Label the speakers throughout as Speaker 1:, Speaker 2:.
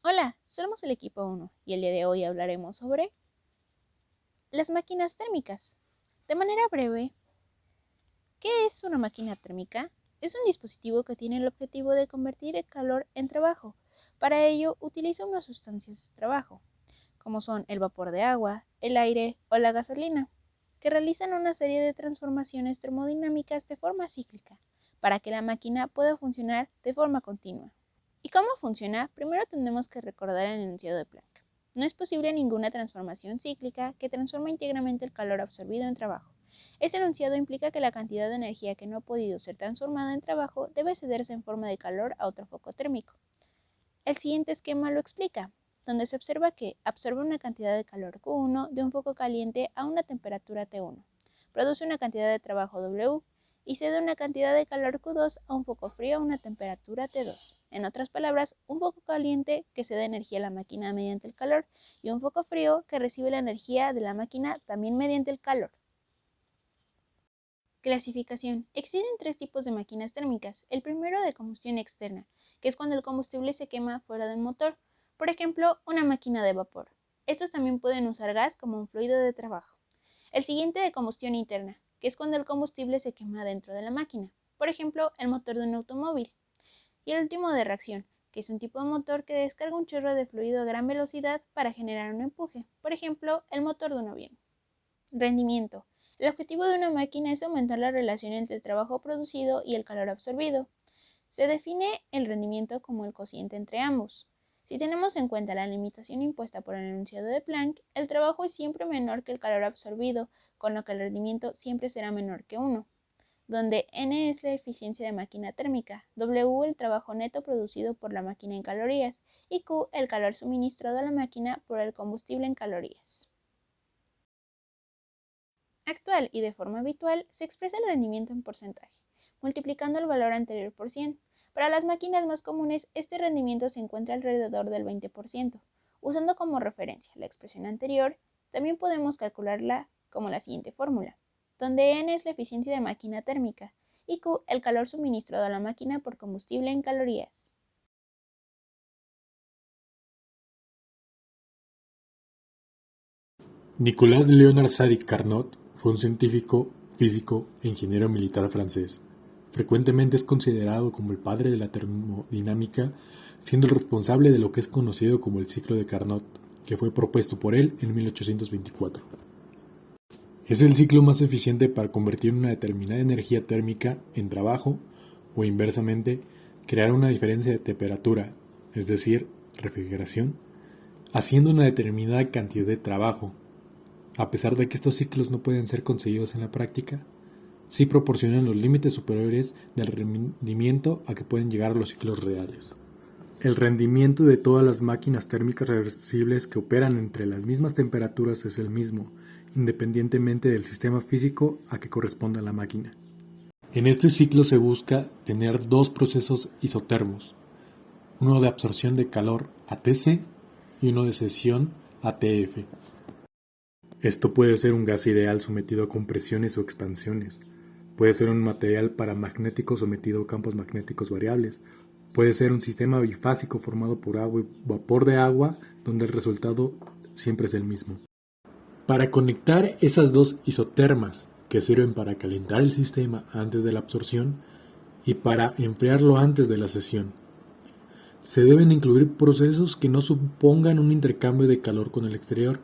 Speaker 1: Hola, somos el equipo 1 y el día de hoy hablaremos sobre las máquinas térmicas. De manera breve, ¿qué es una máquina térmica? Es un dispositivo que tiene el objetivo de convertir el calor en trabajo. Para ello, utiliza unas sustancias de trabajo, como son el vapor de agua, el aire o la gasolina, que realizan una serie de transformaciones termodinámicas de forma cíclica, para que la máquina pueda funcionar de forma continua. ¿Y cómo funciona? Primero tenemos que recordar el enunciado de Planck. No es posible ninguna transformación cíclica que transforme íntegramente el calor absorbido en trabajo. Este enunciado implica que la cantidad de energía que no ha podido ser transformada en trabajo debe cederse en forma de calor a otro foco térmico. El siguiente esquema lo explica, donde se observa que absorbe una cantidad de calor Q1 de un foco caliente a una temperatura T1, produce una cantidad de trabajo W y cede una cantidad de calor Q2 a un foco frío a una temperatura T2. En otras palabras, un foco caliente que cede energía a la máquina mediante el calor y un foco frío que recibe la energía de la máquina también mediante el calor. Clasificación. Existen tres tipos de máquinas térmicas. El primero de combustión externa, que es cuando el combustible se quema fuera del motor. Por ejemplo, una máquina de vapor. Estos también pueden usar gas como un fluido de trabajo. El siguiente de combustión interna, que es cuando el combustible se quema dentro de la máquina. Por ejemplo, el motor de un automóvil. Y el último de reacción, que es un tipo de motor que descarga un chorro de fluido a gran velocidad para generar un empuje. Por ejemplo, el motor de un avión. Rendimiento. El objetivo de una máquina es aumentar la relación entre el trabajo producido y el calor absorbido. Se define el rendimiento como el cociente entre ambos. Si tenemos en cuenta la limitación impuesta por el enunciado de Planck, el trabajo es siempre menor que el calor absorbido, con lo que el rendimiento siempre será menor que 1, donde N es la eficiencia de máquina térmica, W el trabajo neto producido por la máquina en calorías y Q el calor suministrado a la máquina por el combustible en calorías. Actual y de forma habitual se expresa el rendimiento en porcentaje, multiplicando el valor anterior por 100. Para las máquinas más comunes, este rendimiento se encuentra alrededor del 20%. Usando como referencia la expresión anterior, también podemos calcularla como la siguiente fórmula, donde N es la eficiencia de máquina térmica y Q el calor suministrado a la máquina por combustible en calorías.
Speaker 2: Nicolas Léonard Sadi Carnot fue un científico, físico e ingeniero militar francés. Frecuentemente es considerado como el padre de la termodinámica, siendo el responsable de lo que es conocido como el ciclo de Carnot, que fue propuesto por él en 1824. Es el ciclo más eficiente para convertir una determinada energía térmica en trabajo o, inversamente, crear una diferencia de temperatura, es decir, refrigeración, haciendo una determinada cantidad de trabajo. A pesar de que estos ciclos no pueden ser conseguidos en la práctica, sí proporcionan los límites superiores del rendimiento a que pueden llegar los ciclos reales. El rendimiento de todas las máquinas térmicas reversibles que operan entre las mismas temperaturas es el mismo, independientemente del sistema físico a que corresponda la máquina. En este ciclo se busca tener dos procesos isotermos, uno de absorción de calor ATC y uno de cesión ATF. Esto puede ser un gas ideal sometido a compresiones o expansiones. Puede ser un material paramagnético sometido a campos magnéticos variables. Puede ser un sistema bifásico formado por agua y vapor de agua, donde el resultado siempre es el mismo. Para conectar esas dos isotermas, que sirven para calentar el sistema antes de la absorción y para enfriarlo antes de la cesión, se deben incluir procesos que no supongan un intercambio de calor con el exterior,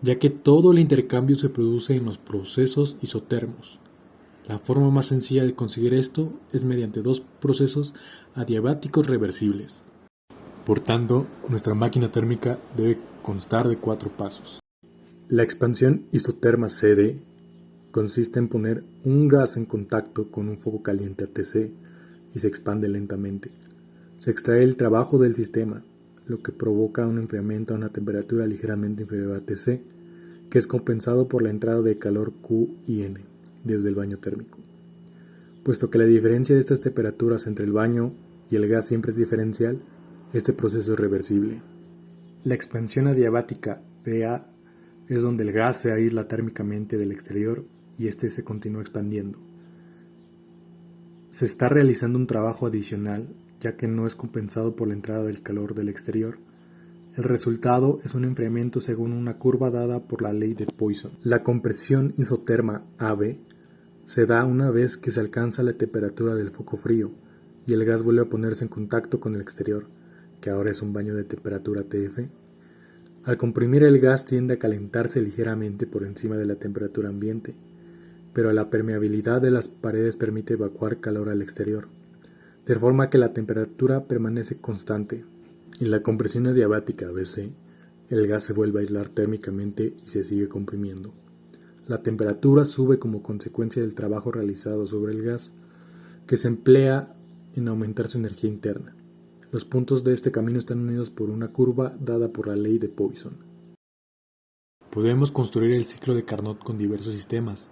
Speaker 2: ya que todo el intercambio se produce en los procesos isotermos. La forma más sencilla de conseguir esto es mediante dos procesos adiabáticos reversibles. Por tanto, nuestra máquina térmica debe constar de 4 pasos. La expansión isoterma CD consiste en poner un gas en contacto con un foco caliente ATC y se expande lentamente. Se extrae el trabajo del sistema, lo que provoca un enfriamiento a una temperatura ligeramente inferior a ATC, que es compensado por la entrada de calor Q y N desde el baño térmico. Puesto que la diferencia de estas temperaturas entre el baño y el gas siempre es diferencial, este proceso es reversible. La expansión adiabática BA es donde el gas se aísla térmicamente del exterior y este se continúa expandiendo. Se está realizando un trabajo adicional, ya que no es compensado por la entrada del calor del exterior, El resultado es un enfriamiento según una curva dada por la ley de Poisson. La compresión isoterma AB se da una vez que se alcanza la temperatura del foco frío y el gas vuelve a ponerse en contacto con el exterior, que ahora es un baño de temperatura TF. Al comprimir el gas tiende a calentarse ligeramente por encima de la temperatura ambiente, pero la permeabilidad de las paredes permite evacuar calor al exterior, de forma que la temperatura permanece constante. En la compresión adiabática BC, el gas se vuelve a aislar térmicamente y se sigue comprimiendo. La temperatura sube como consecuencia del trabajo realizado sobre el gas, que se emplea en aumentar su energía interna. Los puntos de este camino están unidos por una curva dada por la ley de Poisson. Podemos construir el ciclo de Carnot con diversos sistemas,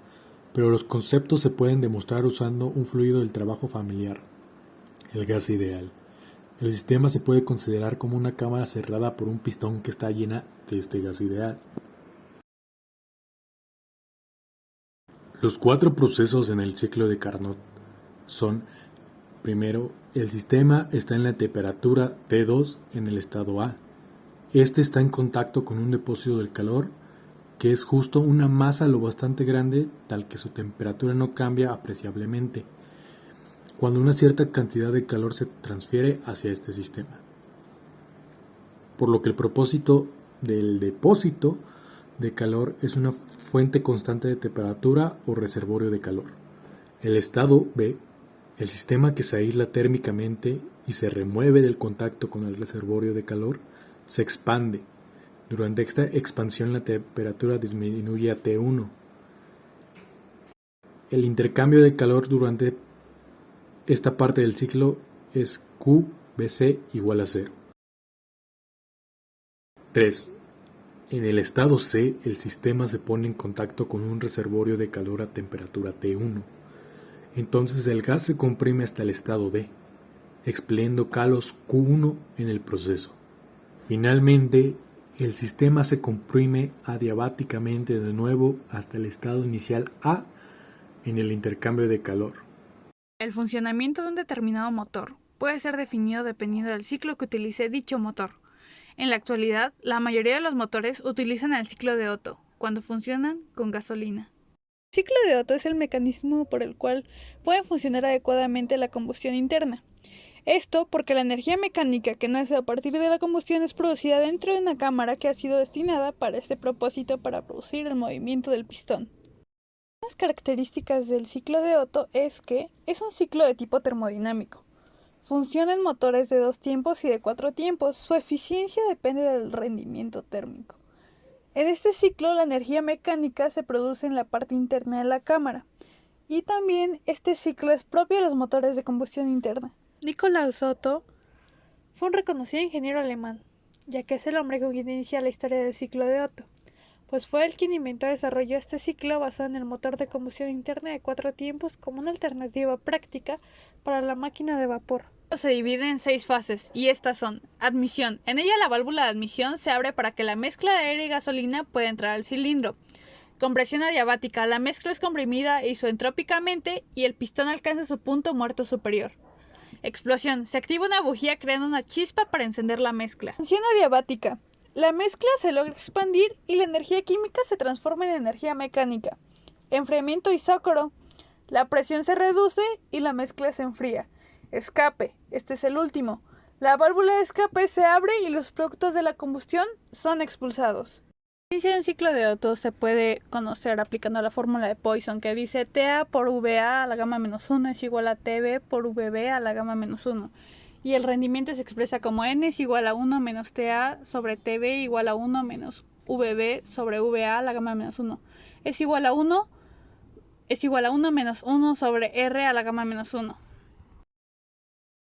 Speaker 2: pero los conceptos se pueden demostrar usando un fluido del trabajo familiar, el gas ideal. El sistema se puede considerar como una cámara cerrada por un pistón que está llena de este gas ideal. Los 4 procesos en el ciclo de Carnot son: primero, el sistema está en la temperatura T2 en el estado A. Este está en contacto con un depósito del calor, que es justo una masa lo bastante grande tal que su temperatura no cambia apreciablemente cuando una cierta cantidad de calor se transfiere hacia este sistema. Por lo que el propósito del depósito de calor es una fuente constante de temperatura o reservorio de calor. El estado B, el sistema que se aísla térmicamente y se remueve del contacto con el reservorio de calor, se expande. Durante esta expansión la temperatura disminuye a T1. El intercambio de calor durante esta parte del ciclo es QBC igual a 0. 3. En el estado C, el sistema se pone en contacto con un reservorio de calor a temperatura T1. Entonces el gas se comprime hasta el estado D, expeliendo calos Q1 en el proceso. Finalmente, el sistema se comprime adiabáticamente de nuevo hasta el estado inicial A en el intercambio de calor.
Speaker 3: El funcionamiento de un determinado motor puede ser definido dependiendo del ciclo que utilice dicho motor. En la actualidad, la mayoría de los motores utilizan el ciclo de Otto, cuando funcionan con gasolina. El ciclo de Otto es el mecanismo por el cual puede funcionar adecuadamente la combustión interna. Esto porque la energía mecánica que nace a partir de la combustión es producida dentro de una cámara que ha sido destinada para este propósito para producir el movimiento del pistón. Las características del ciclo de Otto es que es un ciclo de tipo termodinámico. Funciona en motores de 2 tiempos y de 4 tiempos. Su eficiencia depende del rendimiento térmico. En este ciclo, la energía mecánica se produce en la parte interna de la cámara. Y también este ciclo es propio de los motores de combustión interna. Nikolaus Otto fue un reconocido ingeniero alemán, ya que es el hombre que inicia la historia del ciclo de Otto, pues fue el quien inventó y desarrolló este ciclo basado en el motor de combustión interna de 4 tiempos como una alternativa práctica para la máquina de vapor. Se divide en 6 fases, y estas son: admisión. En ella la válvula de admisión se abre para que la mezcla de aire y gasolina pueda entrar al cilindro. Compresión adiabática. La mezcla es comprimida isoentrópicamente y el pistón alcanza su punto muerto superior. Explosión. Se activa una bujía creando una chispa para encender la mezcla. Tensión adiabática. La mezcla se logra expandir y la energía química se transforma en energía mecánica. Enfriamiento isócoro. La presión se reduce y la mezcla se enfría. Escape. Este es el último. La válvula de escape se abre y los productos de la combustión son expulsados. El inicio de un ciclo de Otto se puede conocer aplicando la fórmula de Poisson, que dice TA por VA a la gamma menos 1 es igual a TB por VB a la gamma menos 1. Y el rendimiento se expresa como N es igual a 1 menos TA sobre TB igual a 1 menos VB sobre VA a la gamma menos 1. Es igual a 1 menos 1 sobre R a la gamma menos 1.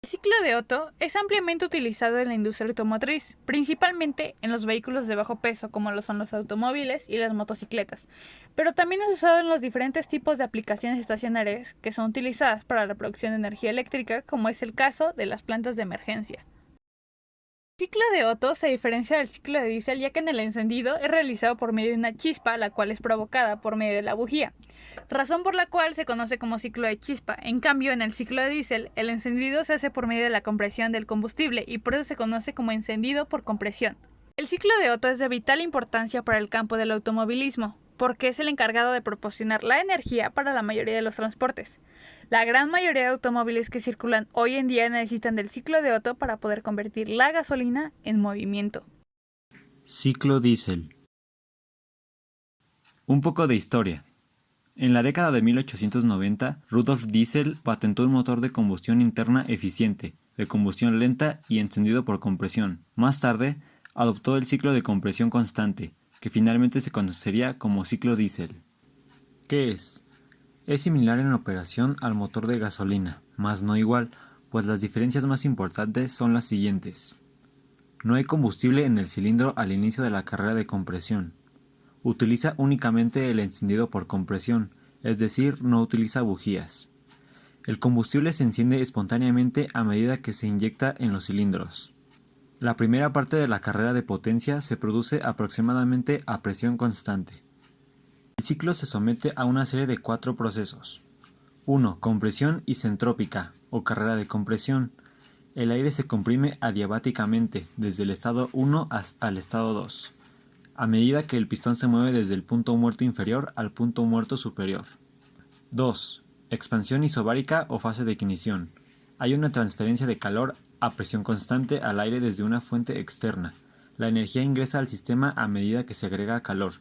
Speaker 3: El ciclo de Otto es ampliamente utilizado en la industria automotriz, principalmente en los vehículos de bajo peso como lo son los automóviles y las motocicletas, pero también es usado en los diferentes tipos de aplicaciones estacionarias que son utilizadas para la producción de energía eléctrica, como es el caso de las plantas de emergencia. El ciclo de Otto se diferencia del ciclo de Diésel ya que en el encendido es realizado por medio de una chispa, la cual es provocada por medio de la bujía, razón por la cual se conoce como ciclo de chispa. En cambio, en el ciclo de Diésel, el encendido se hace por medio de la compresión del combustible y por eso se conoce como encendido por compresión. El ciclo de Otto es de vital importancia para el campo del automovilismo, porque es el encargado de proporcionar la energía para la mayoría de los transportes. La gran mayoría de automóviles que circulan hoy en día necesitan del ciclo de Otto para poder convertir la gasolina en movimiento.
Speaker 4: Ciclo diésel. Un poco de historia. En la década de 1890, Rudolf Diesel patentó un motor de combustión interna eficiente, de combustión lenta y encendido por compresión. Más tarde, adoptó el ciclo de compresión constante, que finalmente se conocería como ciclo diésel. ¿Qué es? Es similar en operación al motor de gasolina, mas no igual, pues las diferencias más importantes son las siguientes. No hay combustible en el cilindro al inicio de la carrera de compresión. Utiliza únicamente el encendido por compresión, es decir, no utiliza bujías. El combustible se enciende espontáneamente a medida que se inyecta en los cilindros. La primera parte de la carrera de potencia se produce aproximadamente a presión constante. El ciclo se somete a una serie de 4 procesos. 1. Compresión isentrópica, o carrera de compresión. El aire se comprime adiabáticamente, desde el estado 1 al estado 2. A medida que el pistón se mueve desde el punto muerto inferior al punto muerto superior. 2. Expansión isobárica o fase de ignición. Hay una transferencia de calor a presión constante al aire desde una fuente externa. La energía ingresa al sistema a medida que se agrega calor,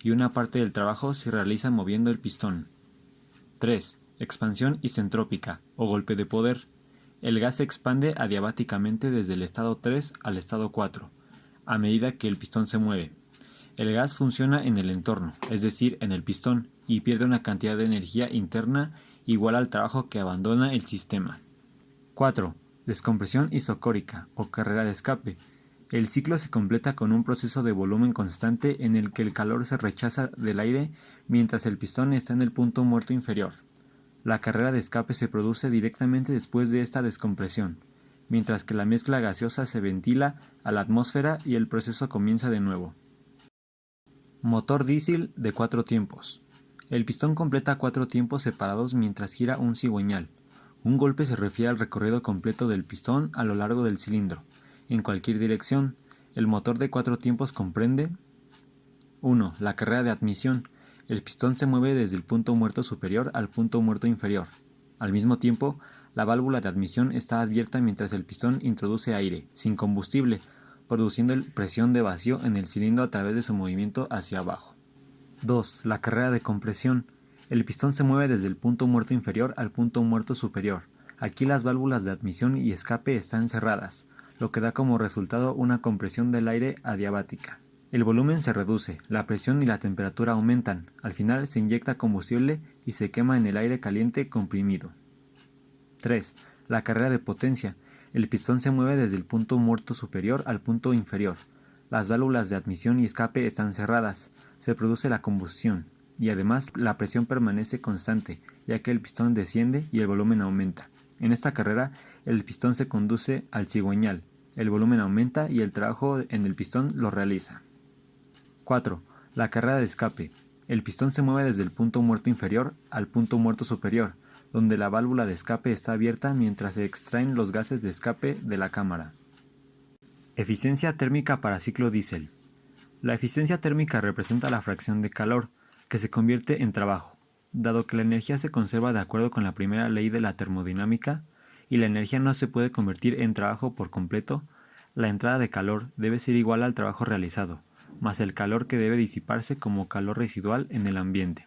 Speaker 4: y una parte del trabajo se realiza moviendo el pistón. 3. Expansión isentrópica o golpe de poder. El gas se expande adiabáticamente desde el estado 3 al estado 4, a medida que el pistón se mueve. El gas funciona en el entorno, es decir, en el pistón, y pierde una cantidad de energía interna igual al trabajo que abandona el sistema. 4. Descompresión isocórica o carrera de escape. El ciclo se completa con un proceso de volumen constante en el que el calor se rechaza del aire mientras el pistón está en el punto muerto inferior. La carrera de escape se produce directamente después de esta descompresión, mientras que la mezcla gaseosa se ventila a la atmósfera y el proceso comienza de nuevo. Motor diésel de 4 tiempos. El pistón completa 4 tiempos separados mientras gira un cigüeñal. Un golpe se refiere al recorrido completo del pistón a lo largo del cilindro, en cualquier dirección. El motor de 4 tiempos comprende 1. La carrera de admisión. El pistón se mueve desde el punto muerto superior al punto muerto inferior. Al mismo tiempo, la válvula de admisión está abierta mientras el pistón introduce aire, sin combustible, produciendo presión de vacío en el cilindro a través de su movimiento hacia abajo. 2. La carrera de compresión. El pistón se mueve desde el punto muerto inferior al punto muerto superior. Aquí las válvulas de admisión y escape están cerradas, lo que da como resultado una compresión del aire adiabática. El volumen se reduce, la presión y la temperatura aumentan. Al final se inyecta combustible y se quema en el aire caliente comprimido. 3. La carrera de potencia. El pistón se mueve desde el punto muerto superior al punto inferior. Las válvulas de admisión y escape están cerradas. Se produce la combustión, y además la presión permanece constante, ya que el pistón desciende y el volumen aumenta. En esta carrera, el pistón se conduce al cigüeñal, el volumen aumenta y el trabajo en el pistón lo realiza. 4. La carrera de escape. El pistón se mueve desde el punto muerto inferior al punto muerto superior, donde la válvula de escape está abierta mientras se extraen los gases de escape de la cámara. Eficiencia térmica para ciclo diésel. La eficiencia térmica representa la fracción de calor, que se convierte en trabajo. Dado que la energía se conserva de acuerdo con la primera ley de la termodinámica, y la energía no se puede convertir en trabajo por completo, la entrada de calor debe ser igual al trabajo realizado, más el calor que debe disiparse como calor residual en el ambiente.